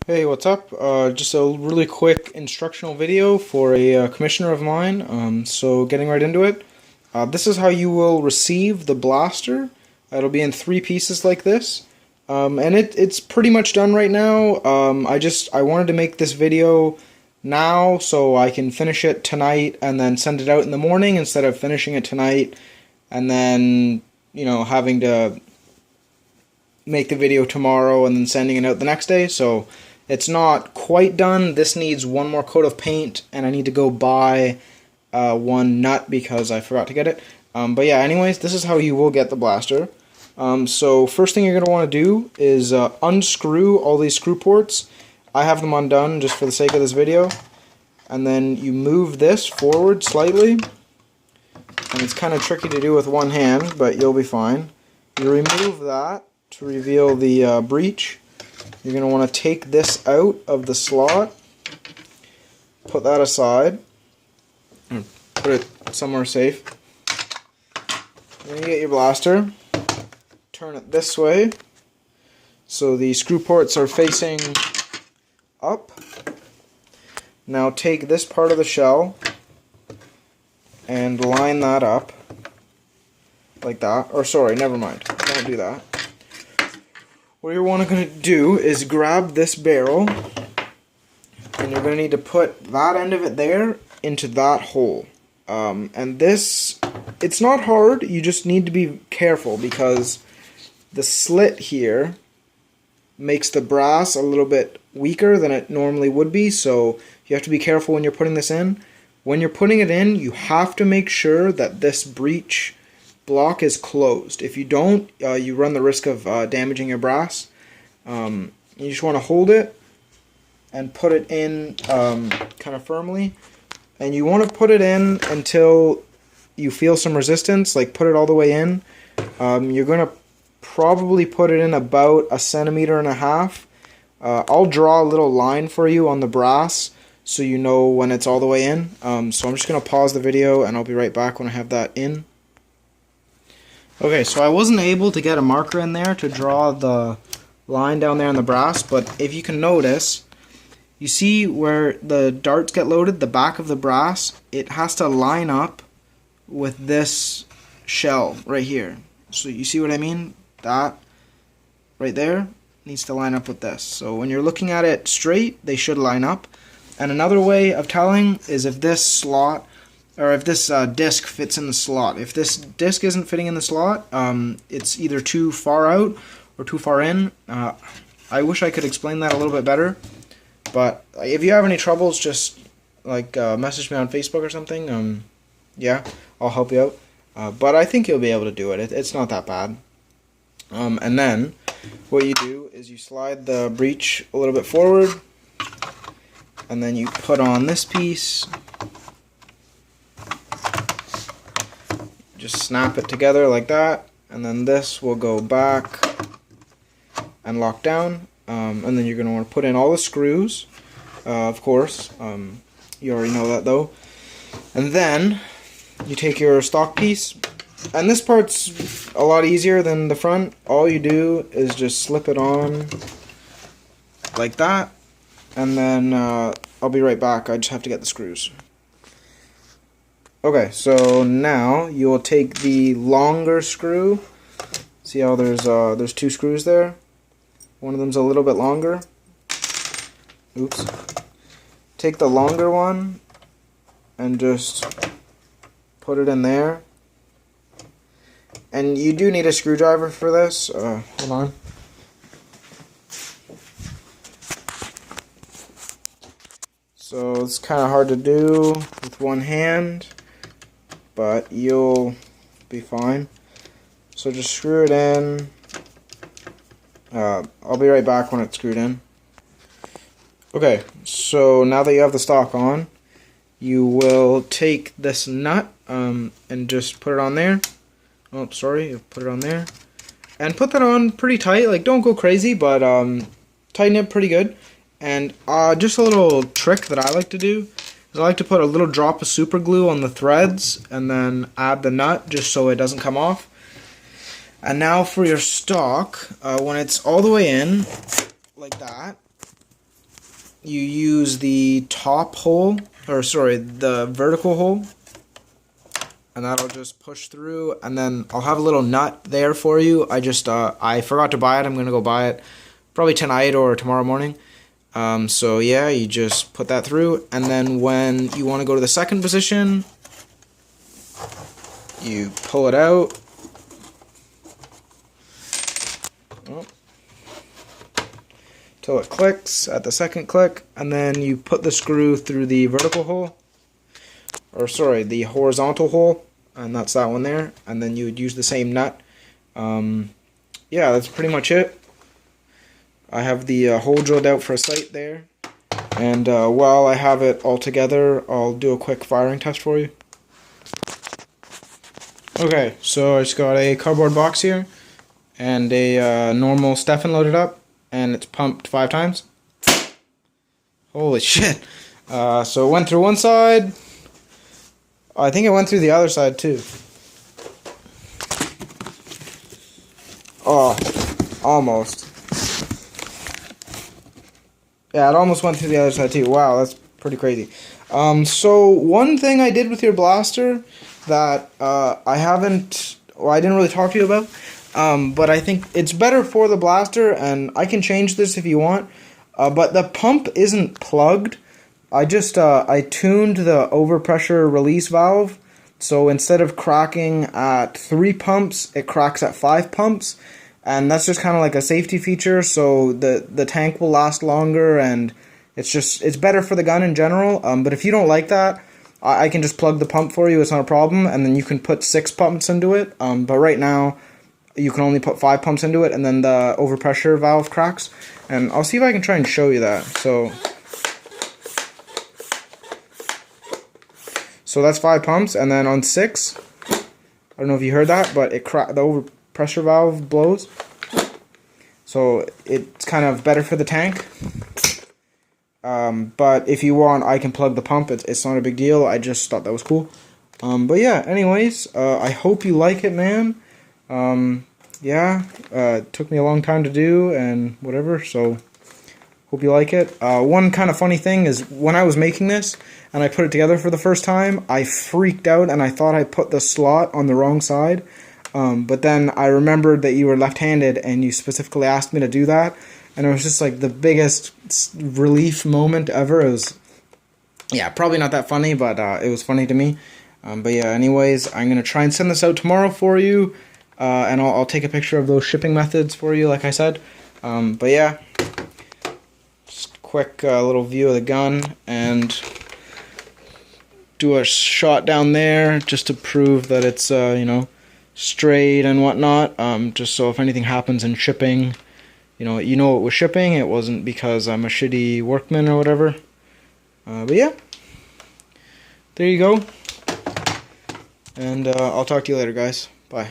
Hey, what's up? Just a really quick instructional video for a commissioner of mine. So getting right into it. This is how you will receive the blaster. It'll be in 3 pieces like this. And it's pretty much done right now. I wanted to make this video now so I can finish it tonight and then send it out in the morning instead of finishing it tonight and then, having to make the video tomorrow and then sending it out the next day. So it's not quite done. This needs one more coat of paint, and I need to go buy one nut because I forgot to get it. But yeah, anyways, this is how you will get the blaster. So first thing you're going to want to do is unscrew all these screw ports. I have them undone just for the sake of this video. And then you move this forward slightly. And it's kind of tricky to do with one hand, but you'll be fine. You remove that to reveal the breech. You're going to want to take this out of the slot, put that aside, and put it somewhere safe. Then you get your blaster, turn it this way, so the screw ports are facing up. Now take this part of the shell and line that up, like that. Or sorry, never mind, don't do that. What you're going to do is grab this barrel, and you're going to need to put that end of it there into that hole. And this, it's not hard, you just need to be careful because the slit here makes the brass a little bit weaker than it normally would be, so you have to be careful when you're putting this in. When you're putting it in, you have to make sure that this breech block is closed. If you don't, you run the risk of damaging your brass. You just want to hold it and put it in kind of firmly, and you want to put it in until you feel some resistance, like put it all the way in. You're going to probably put it in about 1.5 centimeters. I'll draw a little line for you on the brass so you know when it's all the way in. So I'm just going to pause the video and I'll be right back when I have that in. Okay, so I wasn't able to get a marker in there to draw the line down there on the brass, but if you can notice, you see where the darts get loaded, the back of the brass, it has to line up with this shell right here. So you see what I mean? That right there needs to line up with this. So when you're looking at it straight, they should line up. And another way of telling is if this slot, or if this disc fits in the slot. If this disc isn't fitting in the slot, it's either too far out or too far in. I wish I could explain that a little bit better, but if you have any troubles, just message me on Facebook or something. Yeah, I'll help you out. But I think you'll be able to do it. It's not that bad. And then what you do is you slide the breech a little bit forward, and then you put on this piece. Just snap it together like that, and then this will go back and lock down, and then you're going to want to put in all the screws, of course. You already know that though. And then you take your stock piece, and this part's a lot easier than the front. All you do is just slip it on like that, and then I'll be right back. I just have to get the screws. Okay, so now you'll take the longer screw. See how there's 2 screws there? One of them's a little bit longer. Oops. Take the longer one and just put it in there. And you do need a screwdriver for this. Hold on. So it's kind of hard to do with one hand, but you'll be fine. So just screw it in. I'll be right back when it's screwed in. Okay, so now that you have the stock on, you will take this nut and just put it on there. Oh, sorry, you put it on there. And put that on pretty tight, like don't go crazy, but tighten it pretty good. And just a little trick that I like to do is I like to put a little drop of super glue on the threads and then add the nut just so it doesn't come off. And now for your stock, when it's all the way in, like that, you use the top hole, or sorry, the vertical hole, and that'll just push through, and then I'll have a little nut there for you. I forgot to buy it. I'm gonna go buy it probably tonight or tomorrow morning. So yeah, you just put that through, and then when you want to go to the second position, you pull it out. Till it clicks at the second click, and then you put the screw through the vertical hole, or sorry, the horizontal hole, and that's that one there, and then you would use the same nut. Yeah, that's pretty much it. I have the hole drilled out for a sight there, and while I have it all together, I'll do a quick firing test for you. Okay, so I just got a cardboard box here, and a normal Stefan loaded up, and it's pumped 5 times. Holy shit. So it went through one side. I think it went through the other side too. Oh, almost. Yeah, it almost went through the other side too. Wow, that's pretty crazy. So one thing I did with your blaster that I didn't really talk to you about, but I think it's better for the blaster, and I can change this if you want, but the pump isn't plugged. I tuned the overpressure release valve, so instead of cracking at 3 pumps, it cracks at 5 pumps, and that's just kind of like a safety feature, so the tank will last longer, and it's better for the gun in general. But if you don't like that, I can just plug the pump for you, it's not a problem, and then you can put 6 pumps into it, but right now you can only put 5 pumps into it, and then the overpressure valve cracks, and I'll see if I can try and show you that. So that's 5 pumps, and then on 6, I don't know if you heard that, but the overpressure valve blows. So it's kind of better for the tank. But if you want, I can plug the pump. It's not a big deal. I just thought that was cool. But yeah, anyways, I hope you like it, man. Yeah, it took me a long time to do and whatever, so hope you like it. One kind of funny thing is when I was making this and I put it together for the first time, I freaked out and I thought I put the slot on the wrong side. But then I remembered that you were left-handed and you specifically asked me to do that. And it was just like the biggest relief moment ever. It was, yeah, probably not that funny, but it was funny to me. But yeah, anyways, I'm going to try and send this out tomorrow for you. And I'll take a picture of those shipping methods for you, like I said. But yeah, just a quick little view of the gun, and do a shot down there just to prove that it's, you know, straight and whatnot. Just so if anything happens in shipping, you know it was shipping. It wasn't because I'm a shitty workman or whatever. But yeah, there you go. And I'll talk to you later, guys. Bye.